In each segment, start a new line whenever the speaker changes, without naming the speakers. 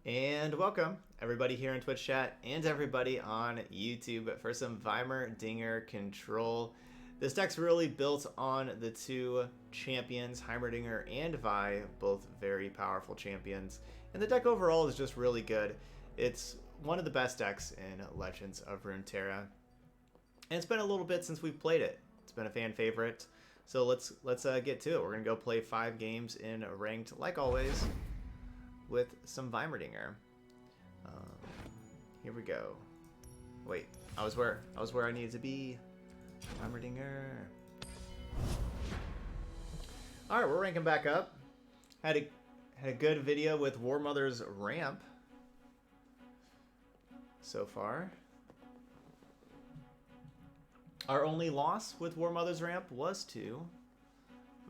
And welcome everybody here in Twitch chat and everybody on YouTube for some Vimerdinger control. This deck's really built on the two champions, Heimerdinger and Vi, both very powerful champions. And the deck overall is just really good. It's one of the best decks in Legends of Runeterra. And it's been a little bit since we've played it. It's been a fan favorite. So let's get to it. We're gonna go play 5 games in ranked, like always, with some Vimerdinger. Here we go. Wait, I was where I needed to be. Vimerdinger. All right, we're ranking back up. Had a good video with War Mother's ramp so far. Our only loss with War Mother's ramp was to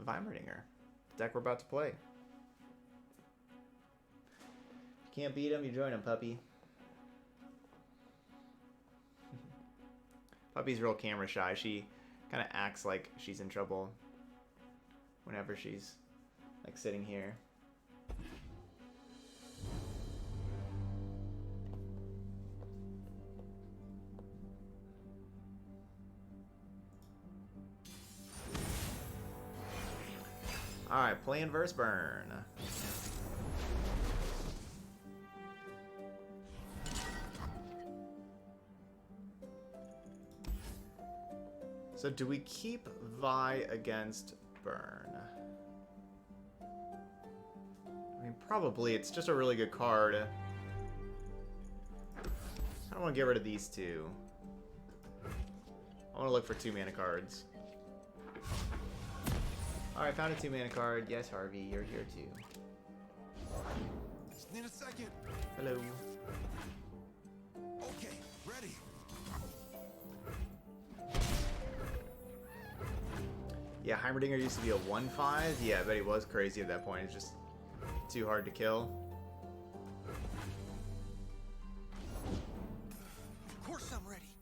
Vimerdinger, the deck we're about to play. If you can't beat him, you join him, puppy. Puppy's real camera shy. She kind of acts like she's in trouble whenever she's like sitting here. Alright, playing verse burn. So do we keep Vi against burn? I mean, probably. It's just a really good card. I don't want to get rid of these two. I want to look for 2 mana cards. Alright, found a 2 mana card. Yes, Harvey, you're here too.
Just need a second.
Hello.
Okay, ready.
Yeah, Heimerdinger used to be a 1/5. Yeah, I bet he was crazy at that point. It's just too hard to kill.
Of course I'm ready.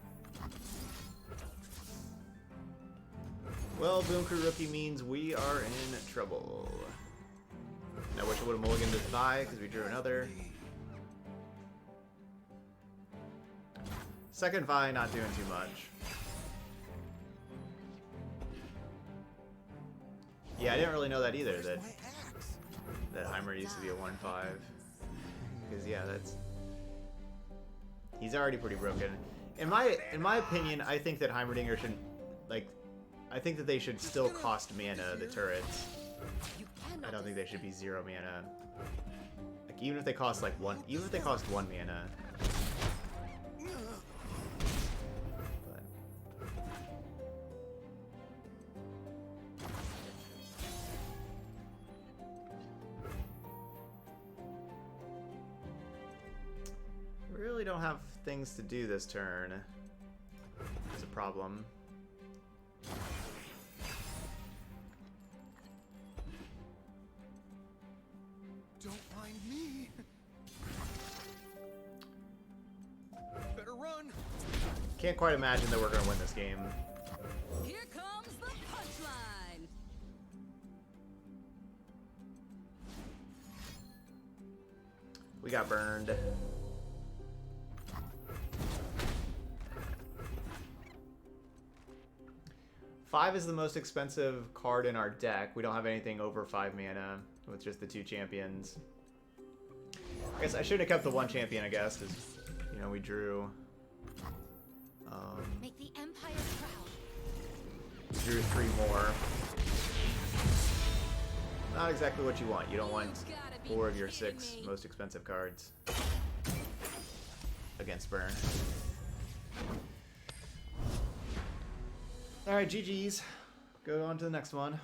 Well, Boom Crew Rookie means we are in trouble. And I wish I would have mulliganed this Vi because we drew another. Second Vi not doing too much. Yeah, I didn't really know that either, that Heimer used to be a 1/5. Because yeah, he's already pretty broken. In my opinion, I think that Heimerdinger should, like, I think that they should still cost mana, the turrets. I don't think they should be 0 mana. Like, even if they cost like 1 mana. Really don't have things to do this turn. It's a problem.
Don't mind me. Better run.
Can't quite imagine that we're gonna win this game.
Here comes the punchline.
We got burned. Five is the most expensive card in our deck. We don't have anything over 5 mana with just the 2 champions. I guess I should have kept the 1 champion, I guess, because, you know, we drew...
Make the Empire proud.
drew 3 more. Not exactly what you want. You don't want 4 of your 6 most expensive cards against burn. Alright, GG's. Go on to the next one.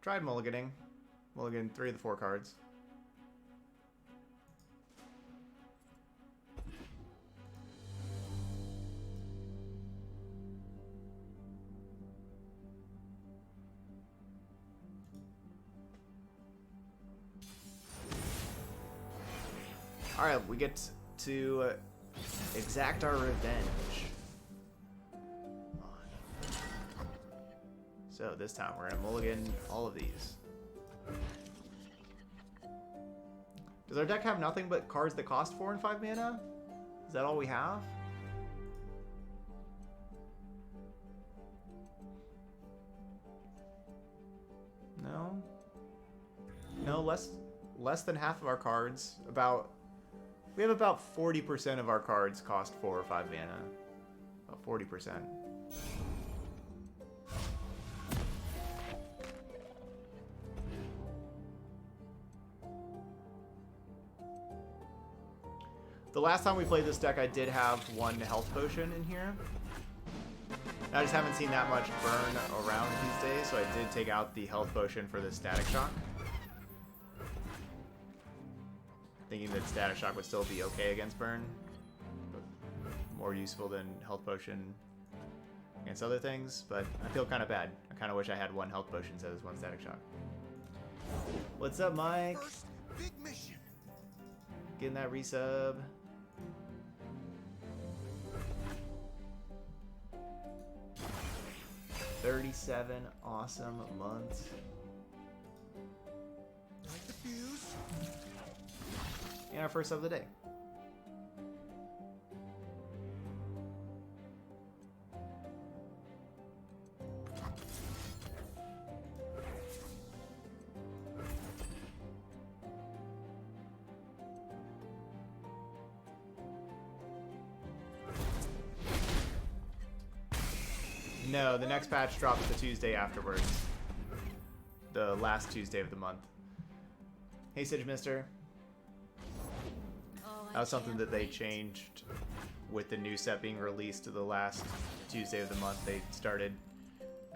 Tried mulliganing. Mulligan 3 of the 4 cards. Alright, we get to exact our revenge. So this time we're gonna mulligan all of these. Does our deck have nothing but cards that cost 4 and 5 mana? Is that all we have? No. No, less than half of our cards. We have about 40% of our cards cost 4 or 5 mana. About 40%. The last time we played this deck, I did have 1 health potion in here. I just haven't seen that much burn around these days, so I did take out the health potion for the Static Shock. Thinking that Static Shock would still be okay against burn, but more useful than health potion against other things, but I feel kind of bad. I kind of wish I had 1 health potion instead of 1 Static Shock. What's up, Mike?
First big mission.
Getting that resub. $37 awesome months.
Light the fuse.
And our first sub of the day. No, the next patch drops the Tuesday afterwards. The last Tuesday of the month. Hey, Sage Mister. That was something that they changed with the new set being released to the last Tuesday of the month. They started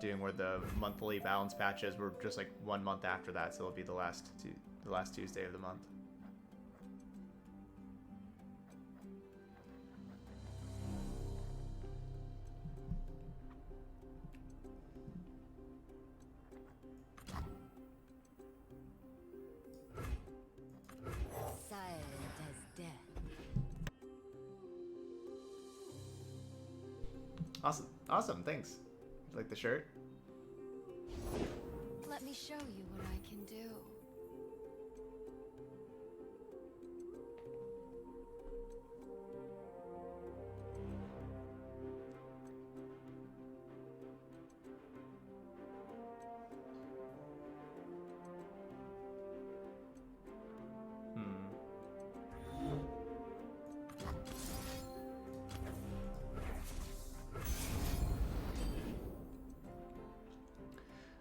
doing where the monthly balance patches were just like 1 month after that, so it'll be the last Tuesday of the month.
Silent as death.
Awesome. Awesome. Thanks. You like the shirt?
Let me show you what I can do.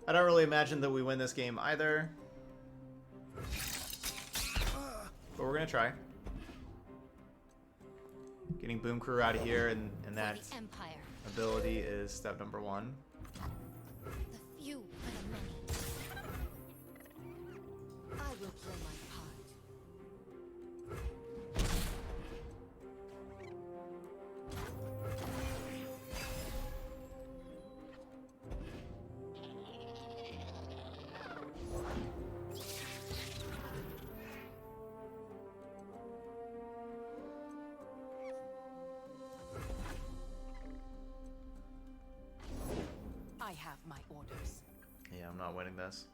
I don't really imagine that we win this game either. But we're gonna try. Getting Boom Crew out of here and that
For the Empire.
ability is step number 1.
The few for the many. I will play my part. I have my orders.
Yeah, I'm not winning this.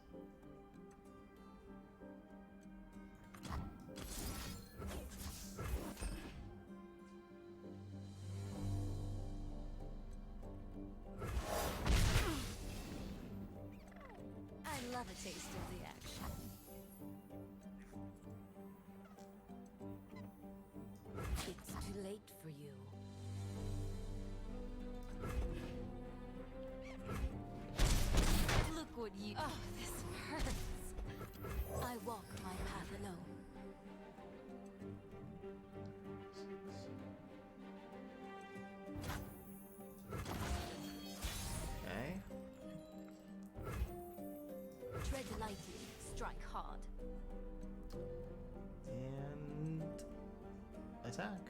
I love a taste of the action. It's too late for you. Look what you... Oh, this hurts. I walk my path alone.
Okay.
Tread lightly, strike hard.
And attack.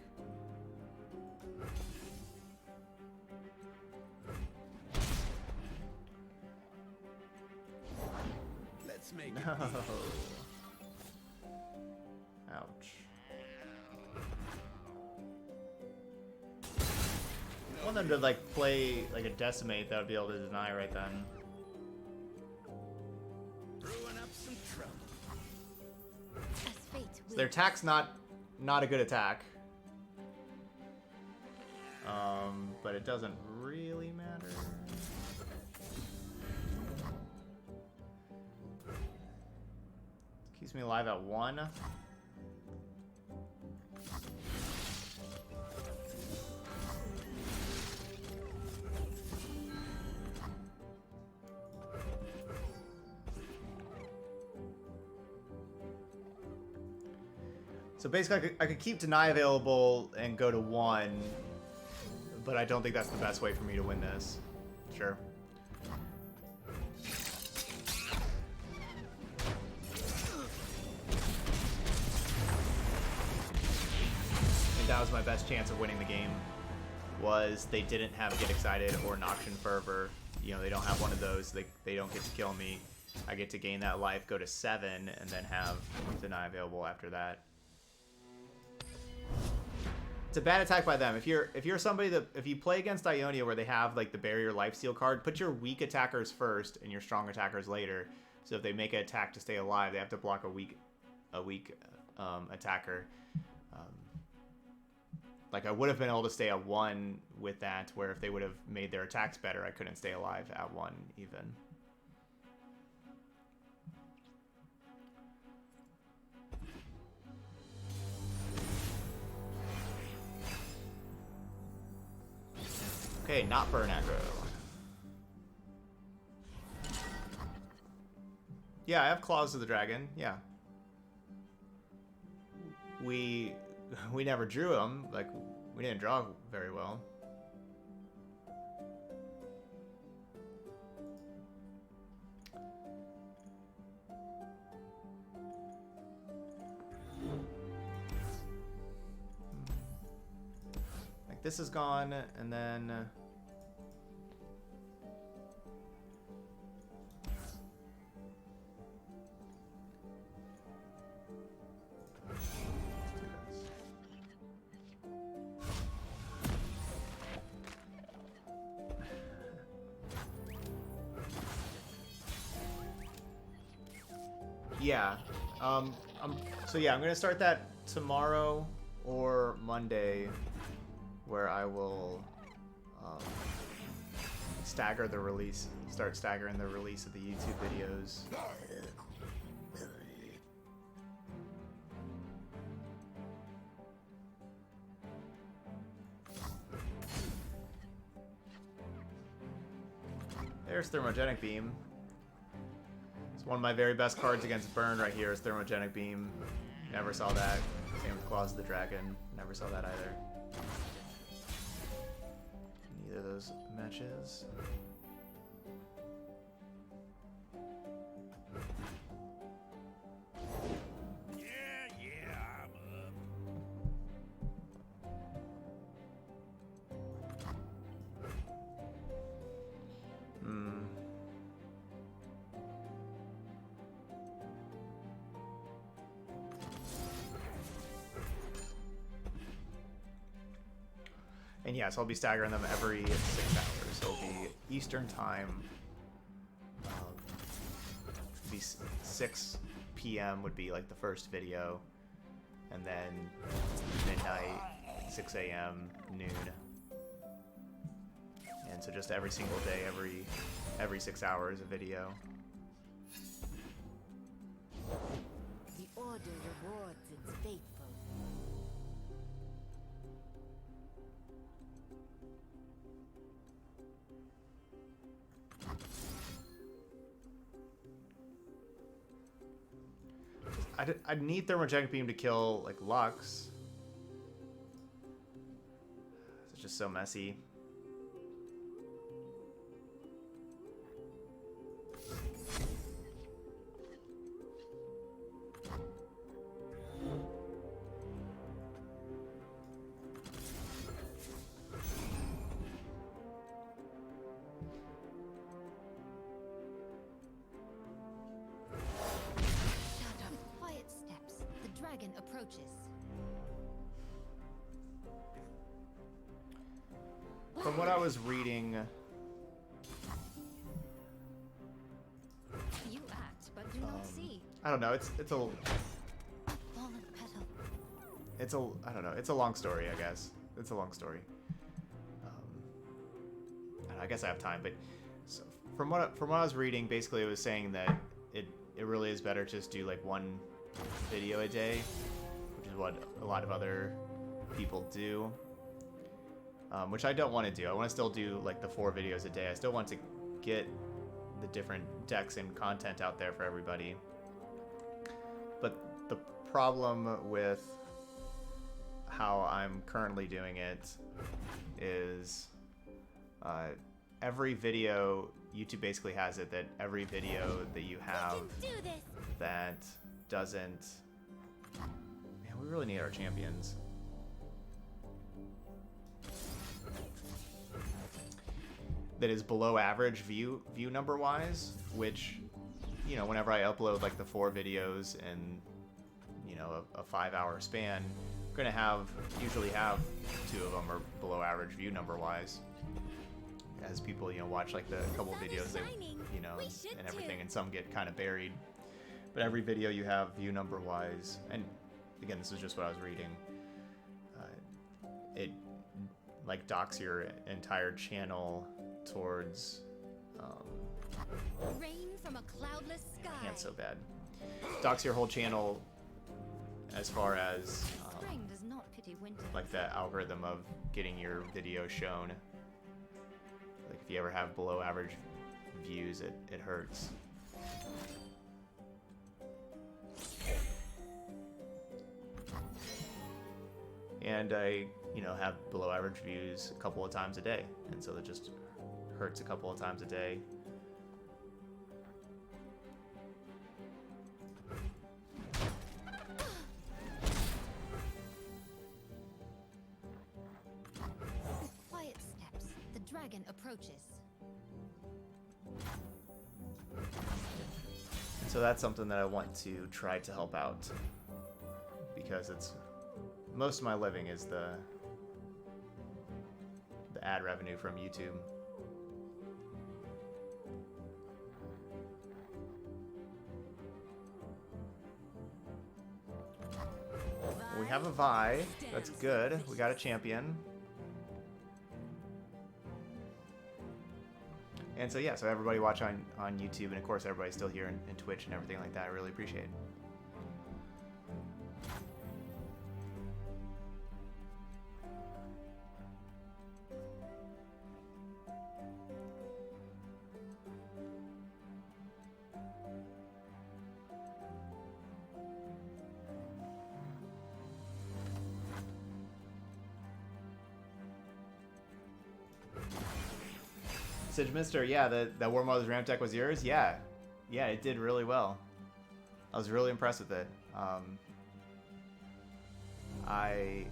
Let's make it.
No. Ouch. I want them to like play like a decimate that would be able to deny right then. So their attack's not a good attack. But it doesn't really matter. Keeps me alive at 1. So basically, I could keep deny available and go to 1, but I don't think that's the best way for me to win this. Sure. And that was my best chance of winning the game, was they didn't have Get Excited or Noxian Fervor. You know, they don't have one of those. They don't get to kill me. I get to gain that life, go to 7, and then have deny available after that. It's a bad attack by them. If you're somebody that, if you play against Ionia where they have like the barrier lifesteal card, put your weak attackers first and your strong attackers later. So if they make an attack to stay alive, they have to block a weak attacker. Like I would have been able to stay at 1 with that, where if they would have made their attacks better, I couldn't stay alive at 1 even. Okay, not burn aggro. Yeah, I have Claws of the Dragon. Yeah. We never drew them. Like, we didn't draw very well. Like, this is gone, and then... Yeah. So yeah, I'm gonna start that tomorrow or Monday, where I will stagger the release, start staggering the release of the YouTube videos. There's Thermogenic Beam. It's one of my very best cards against Burn right here is Thermogenic Beam. Never saw that. Same with Claws of the Dragon. Never saw that either. Neither of those matches. And yes, I'll be staggering them every 6 hours. So it'll be Eastern time. Be 6 p.m. would be like the first video, and then midnight, 6 a.m., noon. And so just every single day, every 6 hours, a video.
The order rewards its faithful.
I'd need Thermogenic Beam to kill, like, Lux. It's just so messy. From what I was reading,
You act, but do not see.
I don't know. It's a
Fallen
it's a, I don't know, it's a long story, I guess. It's a long story. I guess I have time, but so from what I was reading, basically it was saying that it really is better to just do like one video a day, which is what a lot of other people do. Which I don't want to do. I want to still do like the 4 videos a day. I still want to get the different decks and content out there for everybody. But the problem with how I'm currently doing it is every video, YouTube basically has it that every video that you have that doesn't... Man, we really need our champions. That is below average view number wise, which, you know, whenever I upload like the 4 videos in, you know, a 5-hour span, I'm gonna usually have 2 of them are below average view number wise, as people, you know, watch like the couple videos they, you know, and everything, and some get kind of buried. But every video you have view number wise, and again, this is just what I was reading, it like docks your entire channel towards
Rain from a cloudless sky.
can't so bad. Docks your whole channel as far as
Spring does not pity winter.
like the algorithm of getting your video shown. Like if you ever have below average views, it hurts. And I, you know, have below average views a couple of times a day, and so that just hurts a couple of times a day.
With quiet steps, the dragon approaches.
And so that's something that I want to try to help out, because it's most of my living is the ad revenue from YouTube. We have a Vi. That's good. We got a champion. And so yeah, so everybody watch on YouTube, and of course everybody's still here in Twitch and everything like that. I really appreciate it. Mister, yeah, that War Mother's ramp deck was yours? Yeah, it did really well. I was really impressed with it. I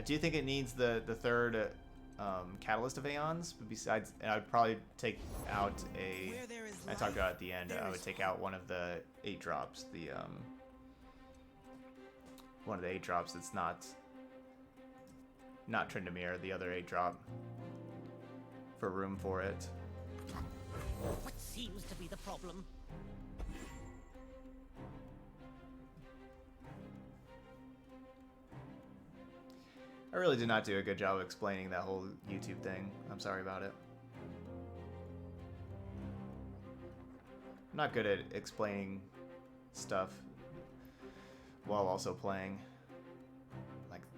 do think it needs the third Catalyst of Aeons, but besides, I'd probably take out I talked about it at the end, I would take out one of the 8 drops, one of the 8 drops that's not Tryndamere, the other 8 drop, for room for it.
What seems to be the problem?
I really did not do a good job of explaining that whole YouTube thing. I'm sorry about it. I'm not good at explaining stuff while also playing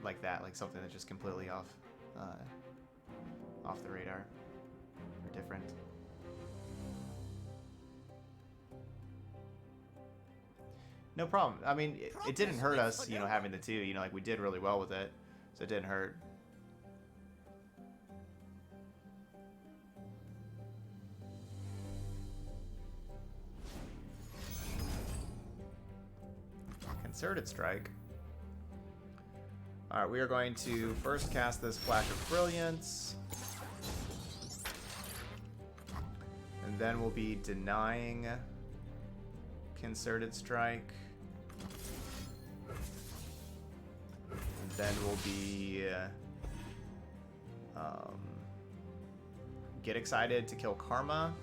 like that, like something that's just completely off the radar or different. No problem. I mean, it didn't hurt us, you know, having the 2. You know, like we did really well with it, so it didn't hurt. Concerted Strike. Alright, we are going to first cast this Flash of Brilliance. And then we'll be denying Concerted Strike. And then we'll be Get Excited to kill Karma.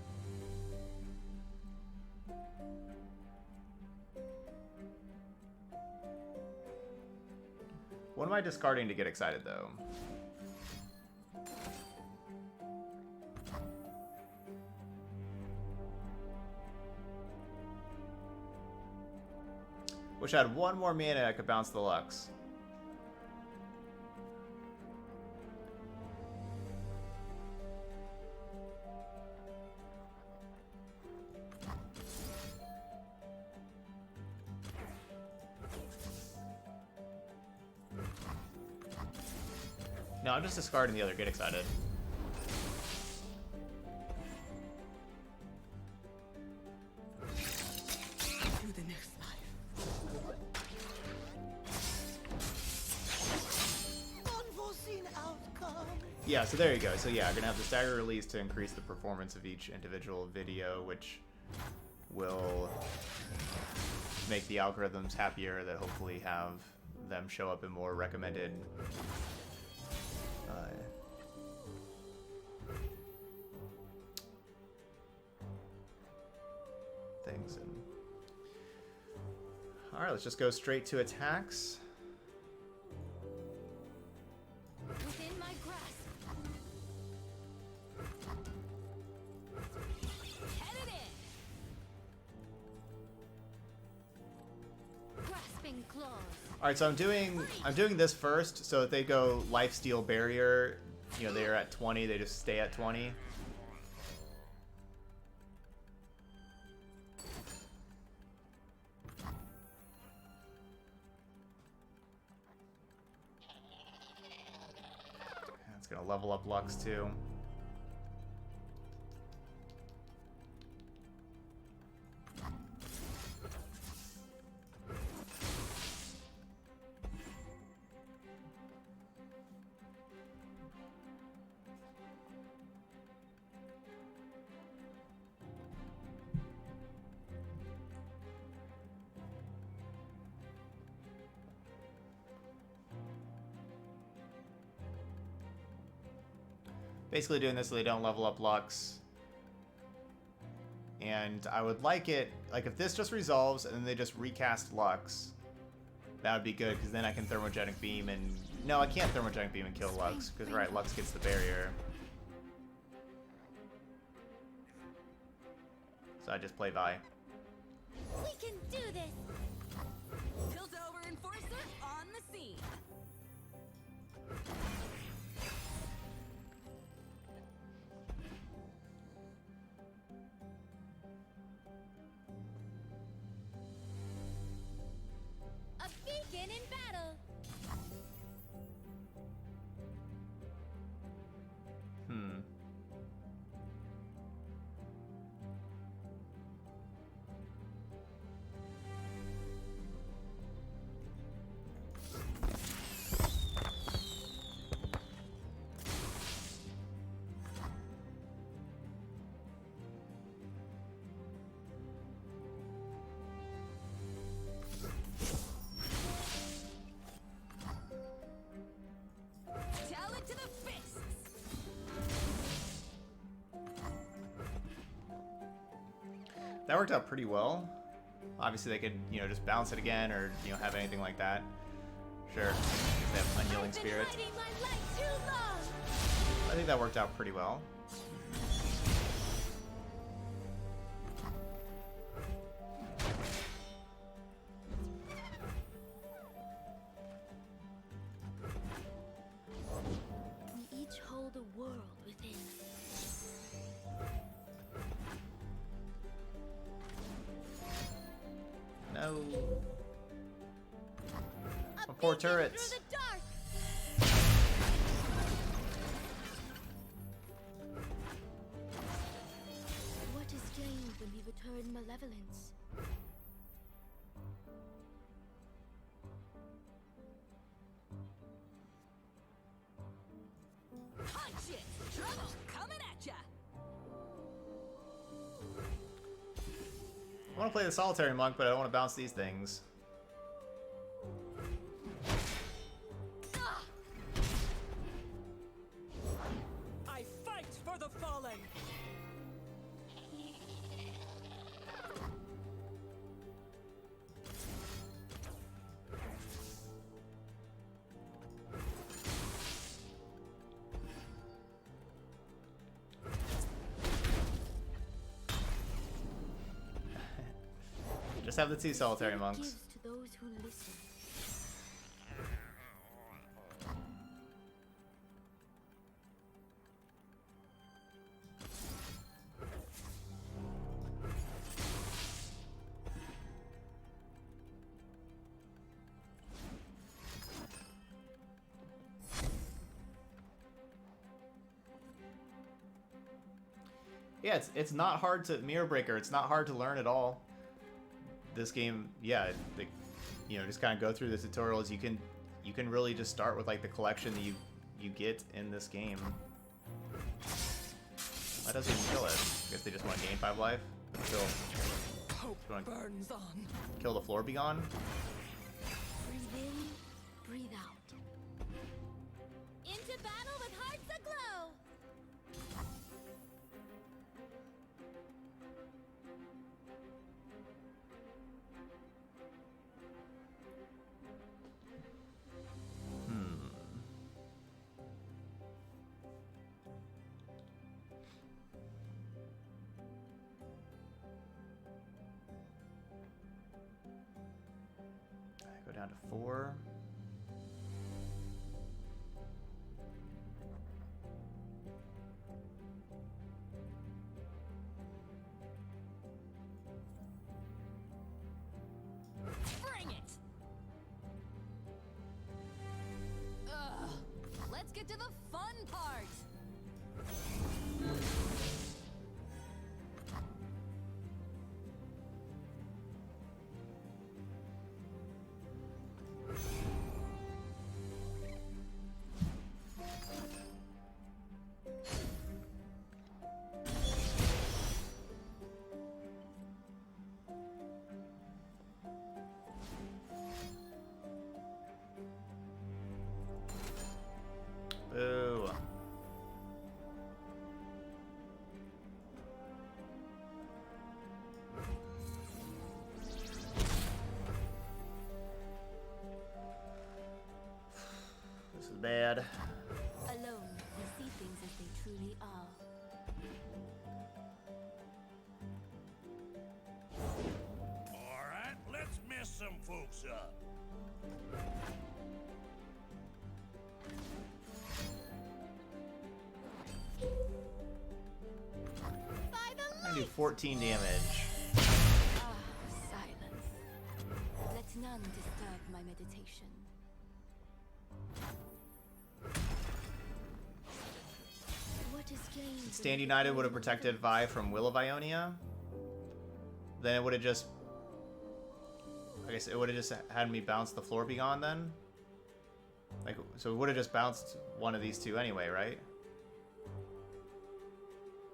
What am I discarding to get excited, though? Wish I had one more mana I could bounce the Lux. No, I'm just discarding the other get excited.
To the next life. Unforeseen outcome.
Yeah, so there you go. So yeah, I'm gonna have the stagger release to increase the performance of each individual video, which will make the algorithms happier, that hopefully have them show up in more recommended things. And all right, let's just go straight to attacks.
Within my grasp. Headed in. Grasping claws.
All right, so I'm doing this first. So if they go lifesteal barrier, you know, they're at 20, they just stay at 20. It's gonna level up Lux too. Basically doing this so they don't level up Lux. And I would like it, like if this just resolves and then they just recast Lux, that would be good, because then I can Thermogenic Beam and... No, I can't Thermogenic Beam and kill Lux, because right, Lux gets the barrier. So I just play Vi.
We can do this.
Piltover Enforcer on the scene.
A beacon in battle. Talent to the fists.
That worked out pretty well. Obviously they could, you know, just bounce it again or, you know, have anything like that. Sure. If they have Unyielding
I've been
Spirit.
hiding my light too long.
I think that worked out pretty well.
We each hold a world within.
No.
A
My poor
beacon
turrets.
through the dark. What is gained when we return malevolence?
Punch it! Trouble coming at ya!
I want to play the Solitary Monk, but I don't want to bounce these things.
I fight for the fallen!
just have the 2 solitary monks.
Gives to those who listen.
Yeah, it's not hard to Mirror Breaker. It's not hard to learn at all. This game, yeah, like, you know, just kind of go through the tutorials. You can really just start with like the collection that you get in this game. That doesn't even kill it. I guess they just want to gain 5 life. But still,
Hope burns on.
kill the floor begone.
Breathe in, breathe out. Into battle with hearts aglow.
Go down to 4.
Bring it. Ugh. Let's get to the fun part.
Boo. This is bad.
Alone, we see things as they truly are.
All right, let's mess some folks up.
By the
I do
light!
14 damage.
Ah, silence. Let none disturb my meditation. What is gained?
Stand United would have protected Vi from Will of Ionia. Then it would have just... I guess it would have just had me bounce the floor begone then? Like, so it would have just bounced one of these two anyway, right?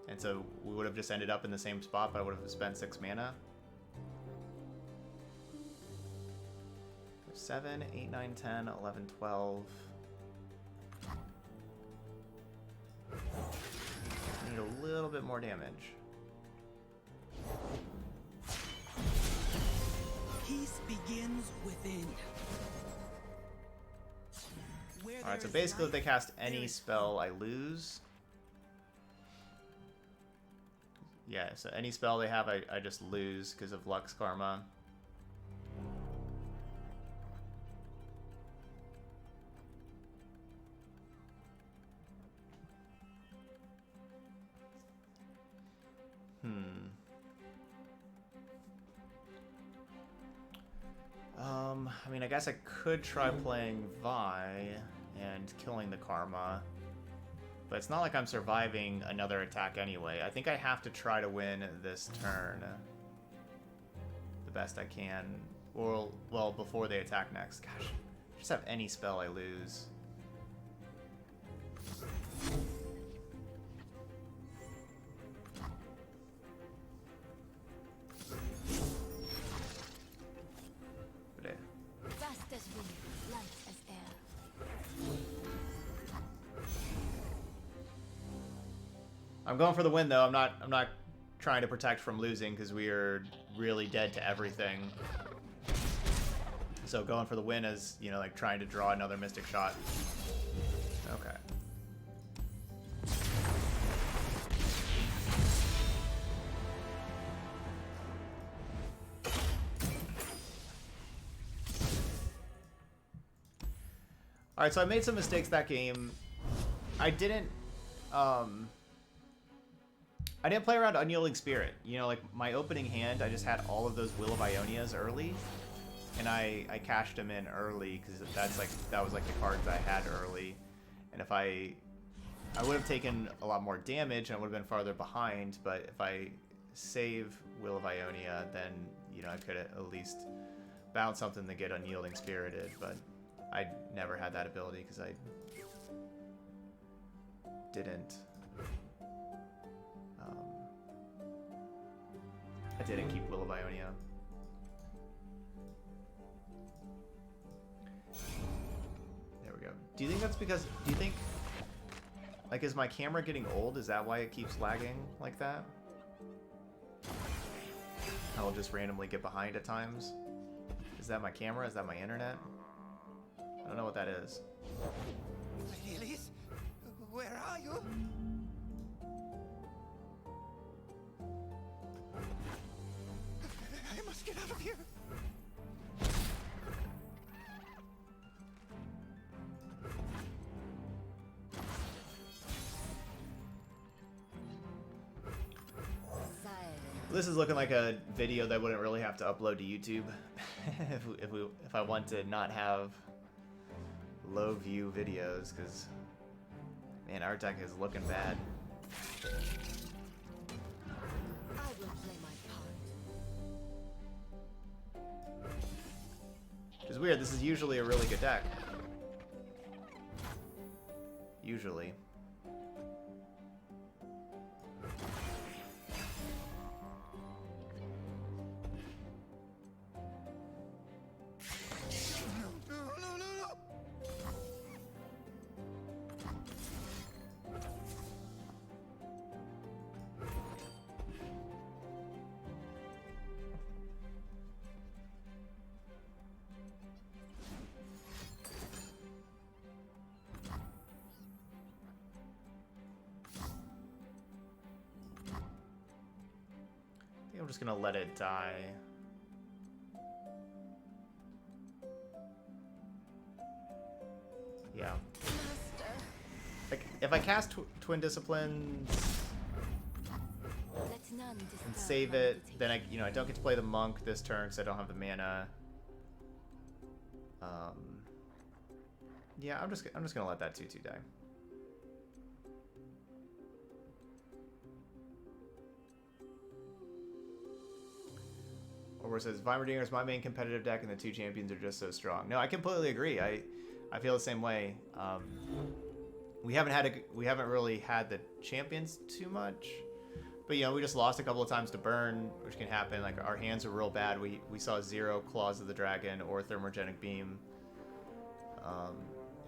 And so we would have just ended up in the same spot, but I would have spent 6 mana. 7, 8, 9, 10, 11, 12. I need a little bit more damage.
Peace begins within.
Alright, so basically if they cast any spell, I lose. Yeah, so any spell they have, I just lose because of Lux Karma. I mean, I guess I could try playing Vi and killing the Karma. But it's not like I'm surviving another attack anyway. I think I have to try to win this turn the best I can. Or, well, before they attack next. Gosh, just have any spell I lose. But
Fast as wind, light as air.
I'm going for the win though. I'm not trying to protect from losing because we are really dead to everything. So going for the win is, you know, like trying to draw another Mystic Shot. Okay. Alright, so I made some mistakes that game. I didn't play around Unyielding Spirit. You know, like my opening hand, I just had all of those Will of Ionias early. And I cashed them in early because that was like the cards I had early. And if I would have taken a lot more damage and I would have been farther behind, but if I save Will of Ionia, then, you know, I could at least bounce something to get Unyielding Spirited, but I never had that ability because I didn't keep Will of Ionia. There we go. Do you think that's because, do you think, like, is my camera getting old? Is that why it keeps lagging like that? I'll just randomly get behind at times. Is that my camera? Is that my internet? I don't know what that is.
Lady Elise, where are you? I must get out of here.
This is looking like a video that wouldn't really have to upload to YouTube if I want to not have low view videos, because man, our deck is looking bad.
I will play my part.
It's weird, this is usually a really good deck. Usually. I'm just gonna let it die. Yeah. Like, if I cast Twin Disciplines and save it, then I don't get to play the Monk this turn because I don't have the mana. Yeah, I'm just gonna let that 2/2 die. Or says Vimerdinger is my main competitive deck, and the two champions are just so strong. No, I completely agree. I feel the same way. We haven't really had the champions too much, but you know, we just lost a couple of times to burn, which can happen. Like, our hands are real bad. We saw 0 Claws of the Dragon or Thermogenic Beam,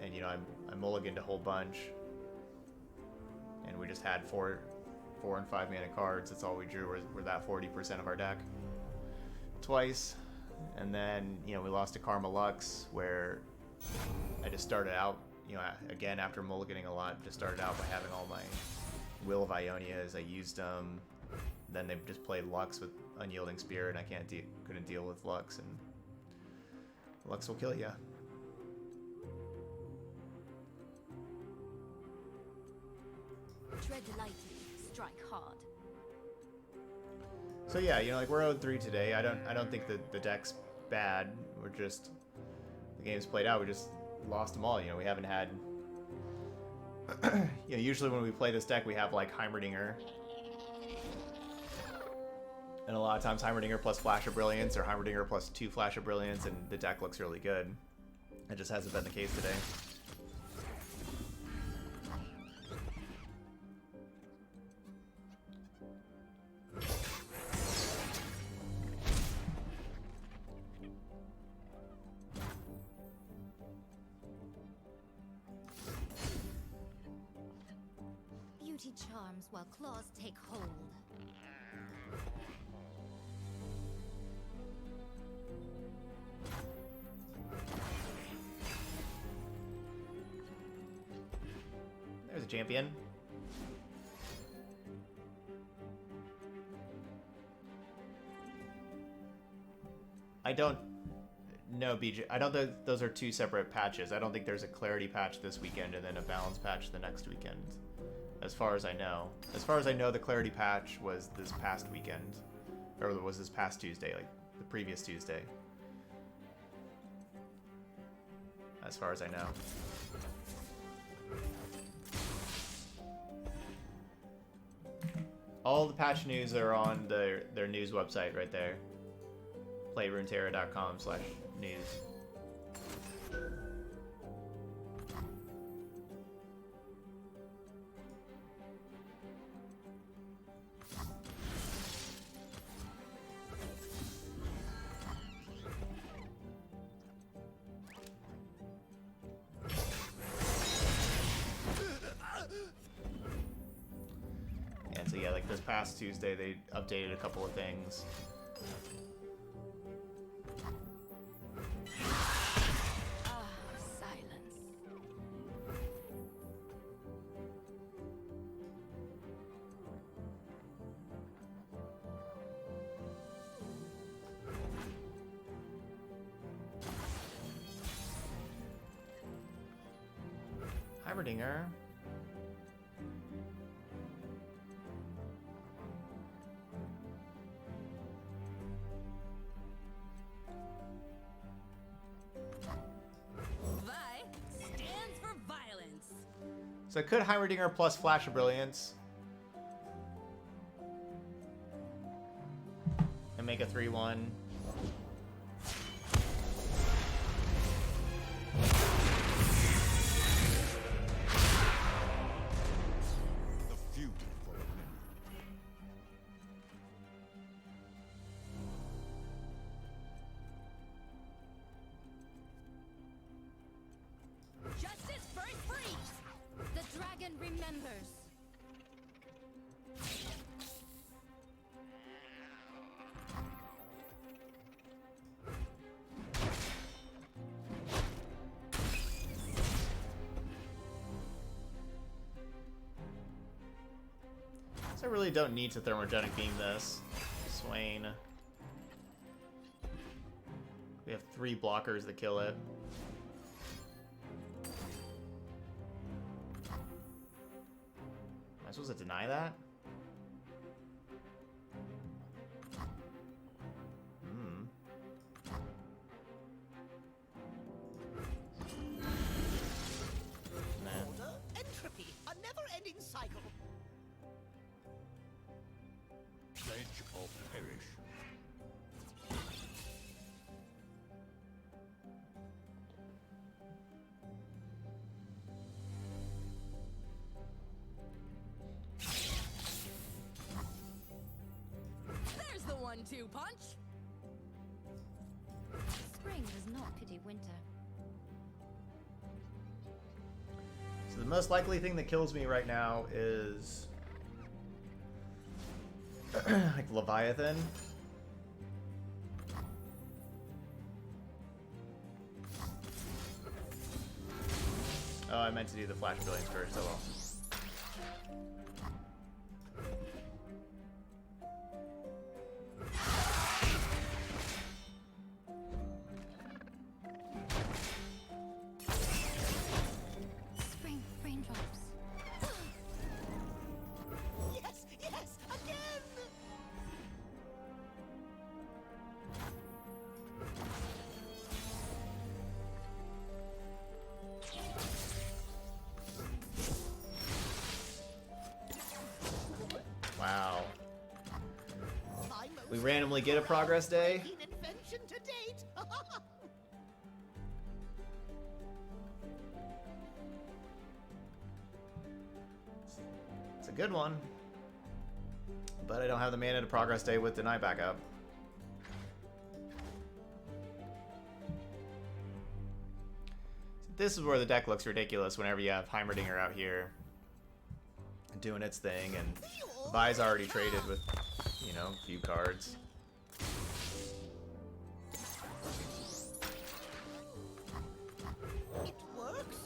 and you know, I mulliganed a whole bunch, and we just had 4 and 5 mana cards. That's all we drew. Were that 40% of our deck. Twice, and then, you know, we lost to Karma Lux, where I just started out, you know, again after mulliganing a lot, just started out by having all my Will of Ionias. I used them, then they just played Lux with Unyielding Spirit, and I couldn't deal with Lux, and Lux will kill you.
Tread lightly, strike hard.
So yeah, you know, like, we're 0-3 today. I don't think that the deck's bad. We're just, the game's played out. We just lost them all. You know, we haven't had. You know, usually when we play this deck, we have like Heimerdinger, and a lot of times Heimerdinger plus Flash of Brilliance or Heimerdinger plus 2 Flash of Brilliance, and the deck looks really good. It just hasn't been the case today.
Beauty charms while claws take hold.
There's a champion. No, BJ. I don't think those are two separate patches. I don't think there's a clarity patch this weekend and then a balance patch the next weekend. As far as I know. As far as I know, the clarity patch was this past weekend. Or was this past Tuesday, like the previous Tuesday. As far as I know. All the patch news are on their news website right there. playruneterra.com/news. And so yeah, like this past Tuesday they updated a couple of things.
Silence.
Heimerdinger.
Vi stands for violence.
So could Heimerdinger plus Flash of Brilliance and make a 3-1.
The feud for memory.
Justice first freeze.
The dragon remembers.
So I really don't need to thermogenic beam this. Swain. We have 3 blockers that kill it. Am I supposed to deny that? Hmm. Nah.
Order, entropy, a never-ending cycle.
Pledge or perish.
There's the 1-2 punch.
Spring does not pity winter.
So the most likely thing that kills me right now is like Leviathan. Oh, I meant to do the Flash Brilliance first. Oh well.
Spring raindrops.
Yes, yes, again!
Wow.
My most
We randomly get a progress day.
groundbreaking invention to date.
It's a good one. But I don't have the mana to progress day with deny backup. This is where the deck looks ridiculous whenever you have Heimerdinger out here doing its thing, and Vi's already traded with, you know, a few cards.
It works.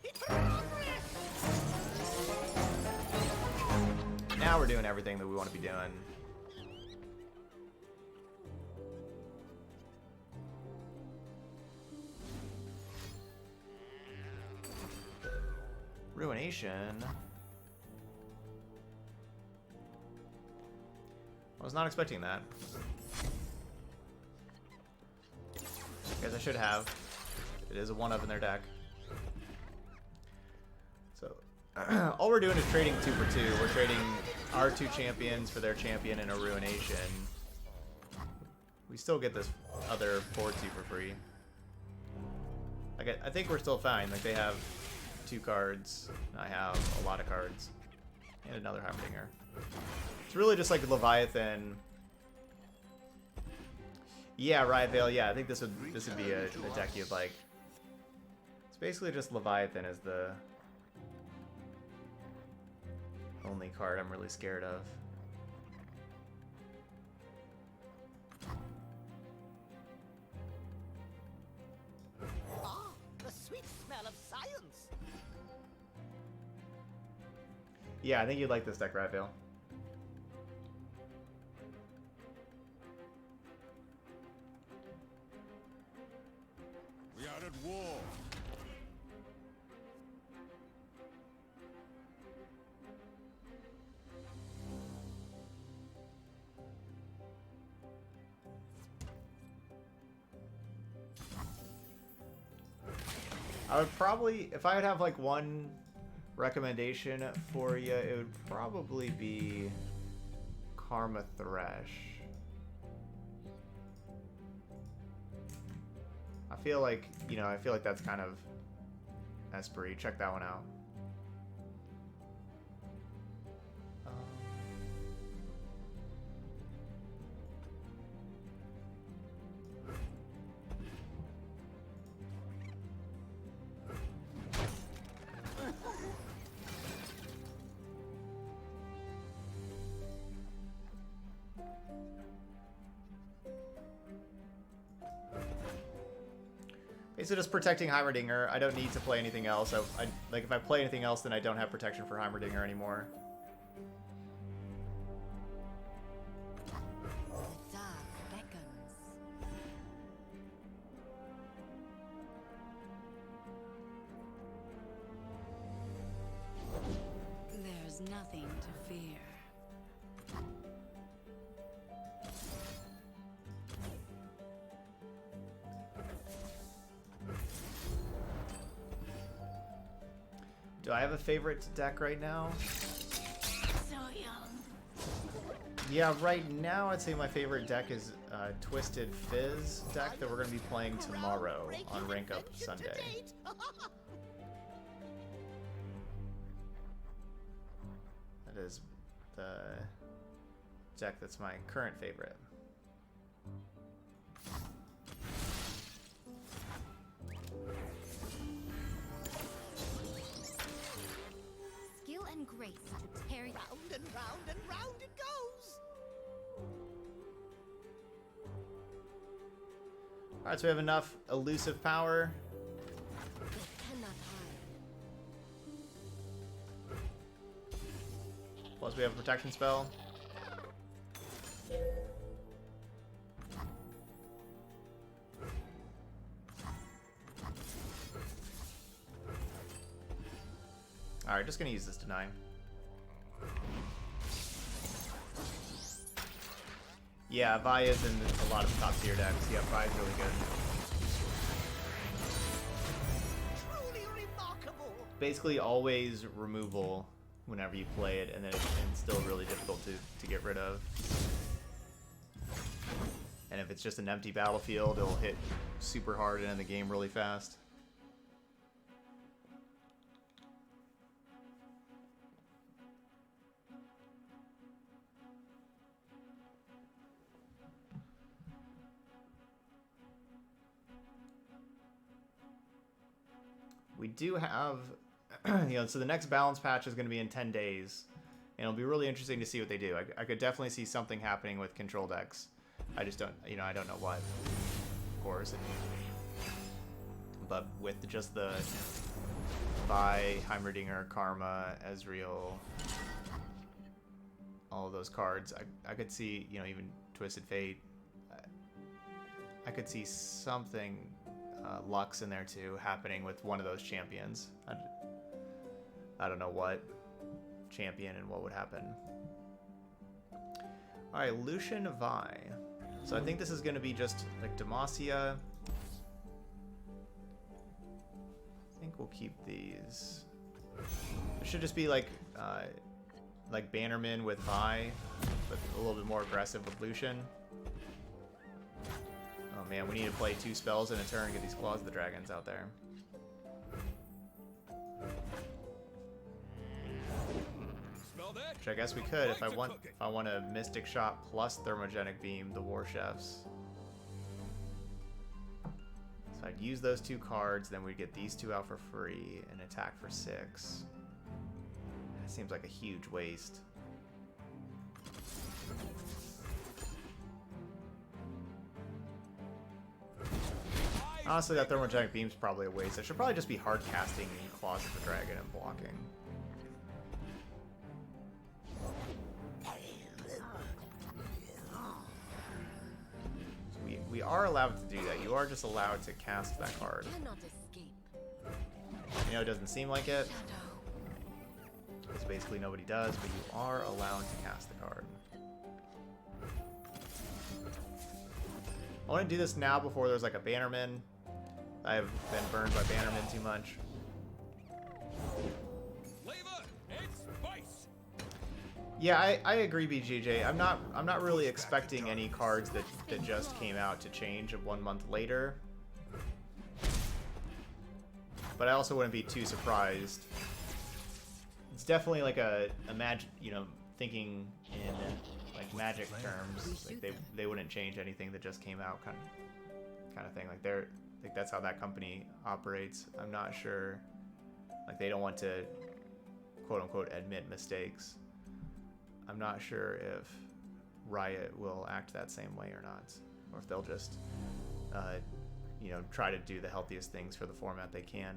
It's progress.
Now we're doing everything that we want to be doing. Ruination. I was not expecting that. Guess I should have. It is a 1-of in their deck. So, all we're doing is trading 2 for 2. We're trading our 2 champions for their champion and a Ruination. We still get this other 4-2 for free. Like, I think we're still fine. Like, they have 2 cards. And I have a lot of cards. And another Heimerdinger. It's really just like Leviathan. Yeah, Riot Veil. Yeah, I think this would be a deck you'd like. It's basically just Leviathan as the only card I'm really scared of.
Ah, the sweet smell of science.
Yeah, I think you'd like this deck, Riot Veil.
We are at war.
I would probably, if I would have like one recommendation for you, it would probably be Karma Thresh. I feel like, you know, I feel like that's kind of Esprit. Check that one out. So just protecting Heimerdinger. I don't need to play anything else. I like if I play anything else, then I don't have protection for Heimerdinger anymore.
The dark beckons. There's nothing to fear.
Do I have a favorite deck right now?
So young.
Yeah, right now I'd say my favorite deck is Twisted Fizz deck that we're going to be playing tomorrow on Rank Up Sunday. That is the deck that's my current favorite.
Skill and grace to tear you.
Round and round and round it goes.
Alright, so we have enough elusive power.
It cannot hide.
Plus we have a protection spell. Alright, just gonna use this to 9. Yeah, Vaya's in a lot of top tier decks. Yeah, Vaya's really good.
Truly remarkable.
Basically always removal whenever you play it, and then it's still really difficult to get rid of. And if it's just an empty battlefield, it'll hit super hard and end the game really fast. We do have, so the next balance patch is going to be in 10 days. And it'll be really interesting to see what they do. I could definitely see something happening with control decks. I just don't, I don't know what, of course. But with just the Vi, Heimerdinger, Karma, Ezreal, all of those cards, I could see, even Twisted Fate. I could see something Lux in there too happening with one of those champions. I don't know what champion and what would happen. Alright, Lucian Vi. So I think this is going to be just like Demacia. I think we'll keep these. It should just be like Bannerman with Vi, but a little bit more aggressive with Lucian. Oh man, we need to play 2 spells in a turn and get these Claws of the Dragons out there. Which I guess we could if I want a Mystic Shot plus Thermogenic Beam, the War Chefs. So I'd use those 2 cards, then we'd get these 2 out for free and attack for 6. That seems like a huge waste. Honestly, that Thermogenic Beam's probably a waste. I should probably just be hard casting Claws of the Dragon and blocking. We are allowed to do that. You are just allowed to cast that card.
Cannot escape.
You know, it doesn't seem like it. Because basically nobody does, but you are allowed to cast the card. I want to do this now before there's like a Bannerman. I have been burned by Bannerman too much. Yeah, I agree, BJJ. I'm not really expecting any cards that just came out to change 1 month later. But I also wouldn't be too surprised. It's definitely like a magic, you know, thinking in like Magic terms. Like they wouldn't change anything that just came out, kind of thing. Like I think that's how that company operates. I'm not sure. Like they don't want to quote unquote admit mistakes. I'm not sure if Riot will act that same way or not, or if they'll just, you know, try to do the healthiest things for the format they can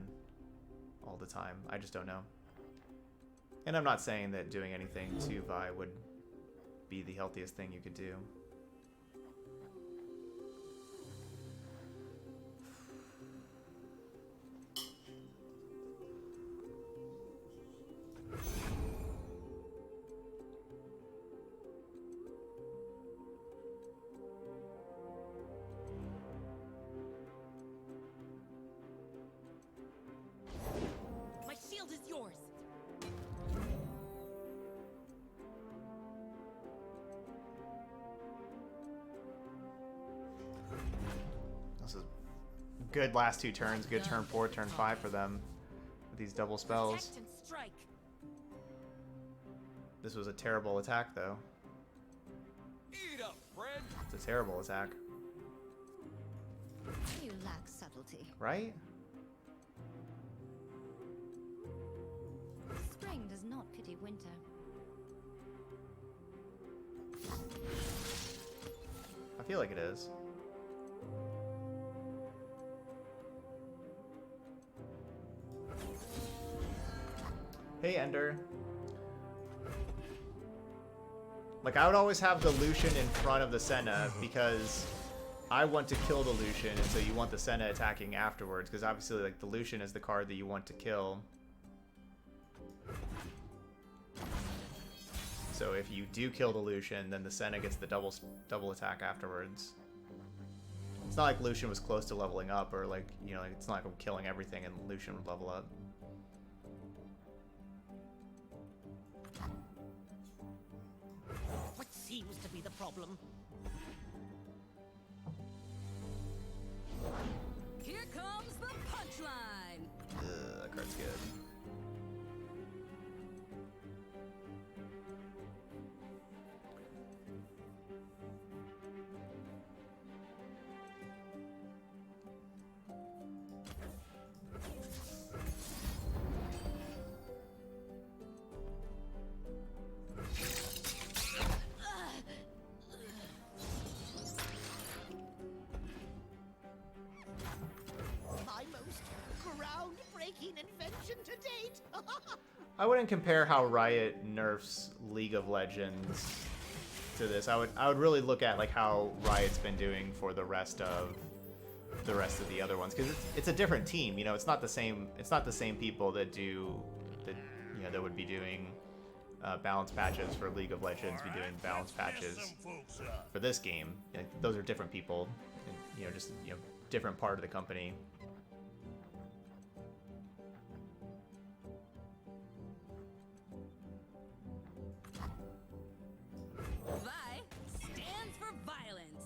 all the time. I just don't know. And I'm not saying that doing anything to Vi would be the healthiest thing you could do. Good last 2 turns, good turn 4, turn 5 for them with these double spells. This was a terrible attack though.
Eat up, friend.
It's a terrible attack.
You lack subtlety.
Right?
Spring does not pity winter.
I feel like it is. Hey, Ender. Like, I would always have the Lucian in front of the Senna because I want to kill the Lucian, and so you want the Senna attacking afterwards, because obviously, like, the Lucian is the card that you want to kill. So if you do kill the Lucian, then the Senna gets the double attack afterwards. It's not like Lucian was close to leveling up, or like, you know, like, it's not like I'm killing everything and Lucian would level up.
What seems to be the problem?
Here comes the punchline.
That card's good.
Invention to date.
I wouldn't compare how Riot nerfs League of Legends to this. I would really look at like how Riot's been doing for the rest of the other ones, because it's a different team. You know, it's not the same people that do the you know, that would be doing balance patches for League of Legends, be doing balance patches for this game. Like, those are different people, and, you know, just, you know, different part of the company.
Vi stands for violence.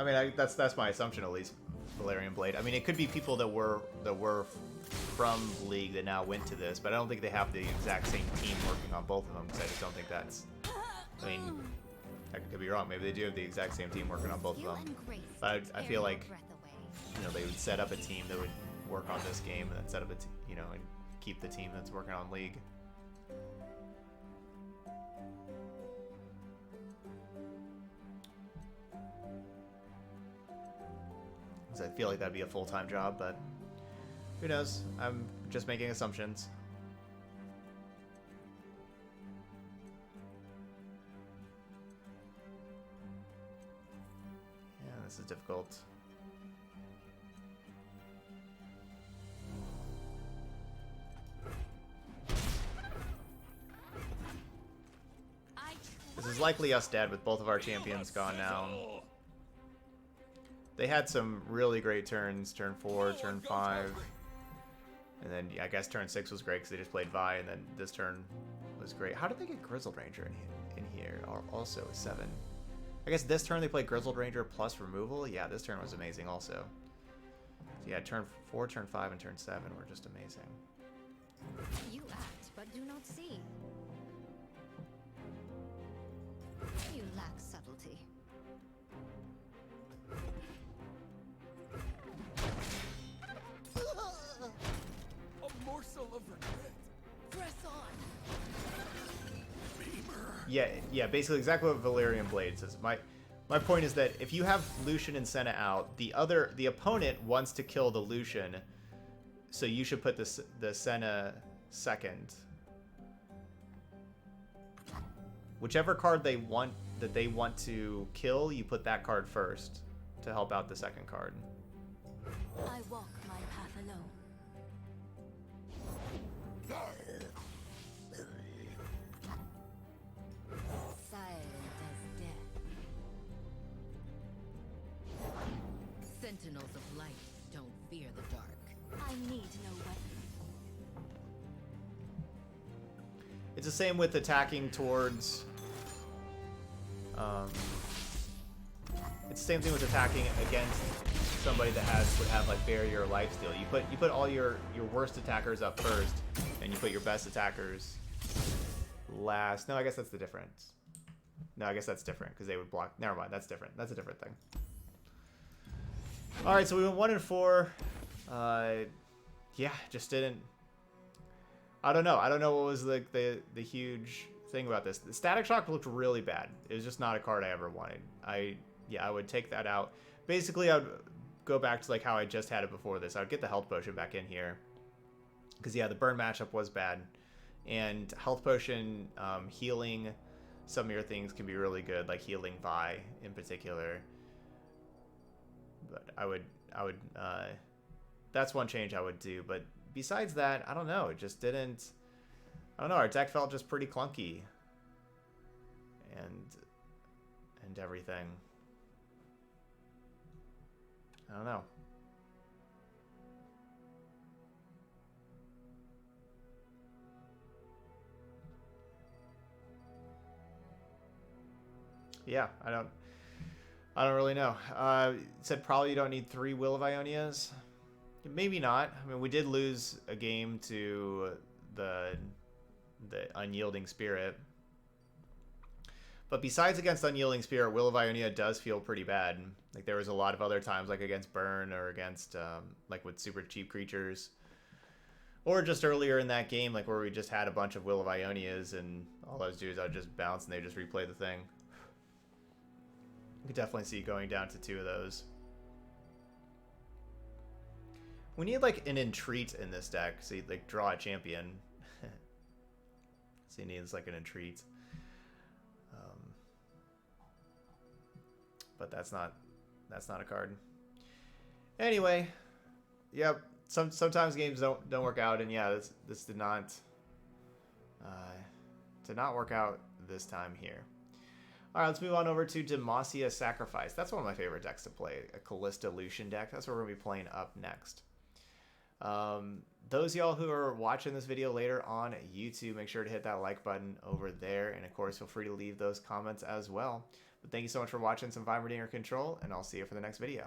I mean, that's my assumption, at least. Valerian Blade. I mean, it could be people that were from League that now went to this, but I don't think they have the exact same team working on both of them, because I just don't think that's. I mean, I could be wrong. Maybe they do have the exact same team working on both of them. But I feel like, you know, they would set up a team that would work on this game, and then set up a you know, and keep the team that's working on League. I feel like that'd be a full-time job, but who knows? I'm just making assumptions. Yeah, this is difficult. This is likely us dead with both of our champions gone now. They had some really great turns, turn 4, turn 5, and then I guess turn 6 was great because they just played Vi, and then this turn was great. How did they get Grizzled Ranger in here? Also 7. I guess this turn they played Grizzled Ranger plus removal. Yeah, this turn was amazing also. So yeah, turn 4, turn 5, and turn 7 were just amazing.
You act, but do not see. You lack subtlety.
A morsel of regret.
Press on.
Yeah, basically exactly what Valerian Blade says. My point is that if you have Lucian and Senna out, the opponent wants to kill the Lucian, so you should put the Senna second. Whichever card they want to kill, you put that card first to help out the second card.
I walk my path alone. Silent as death.
Sentinels of light don't fear the dark.
I need no weapon.
It's the same with attacking towards. It's the same thing with attacking against somebody that would have like barrier or lifesteal. You put all your worst attackers up first, and you put your best attackers last. No, I guess that's the difference. No, I guess that's different because they would block. Never mind, that's different. That's a different thing. All right, so we went 1 and 4. Yeah, just didn't. I don't know. I don't know what was the huge thing about this. The Static Shock looked really bad. It was just not a card I ever wanted. I would take that out. Basically, I would go back to like how I just had it before this. I would get the health potion back in here. Because yeah, the burn matchup was bad. And health potion healing some of your things can be really good, like healing Vi in particular. But I would that's one change I would do. But besides that, I don't know. It just didn't. I don't know. Our deck felt just pretty clunky, and everything. I don't know. Yeah, I don't really know. It said probably you don't need 3 Will of Ionias. Maybe not. I mean, we did lose a game to the Unyielding Spirit. But besides against Unyielding Spirit, Will of Ionia does feel pretty bad. Like, there was a lot of other times, like against Burn or against, like, with super cheap creatures. Or just earlier in that game, like, where we just had a bunch of Will of Ionias, and all those dudes, I would just bounce and they just replay the thing. You could definitely see going down to 2 of those. We need, like, an Entreat in this deck, so you, like, draw a champion. So he needs, like, an Entreat. but that's not a card. Anyway, yep. Sometimes games don't work out, and yeah, this did not work out this time here. All right, let's move on over to Demacia Sacrifice. That's one of my favorite decks to play, a Callista Lucian deck. That's what we're going to be playing up next. Those of y'all who are watching this video later on YouTube, make sure to hit that like button over there. And, of course, feel free to leave those comments as well. But thank you so much for watching some Vimerdinger Control, and I'll see you for the next video.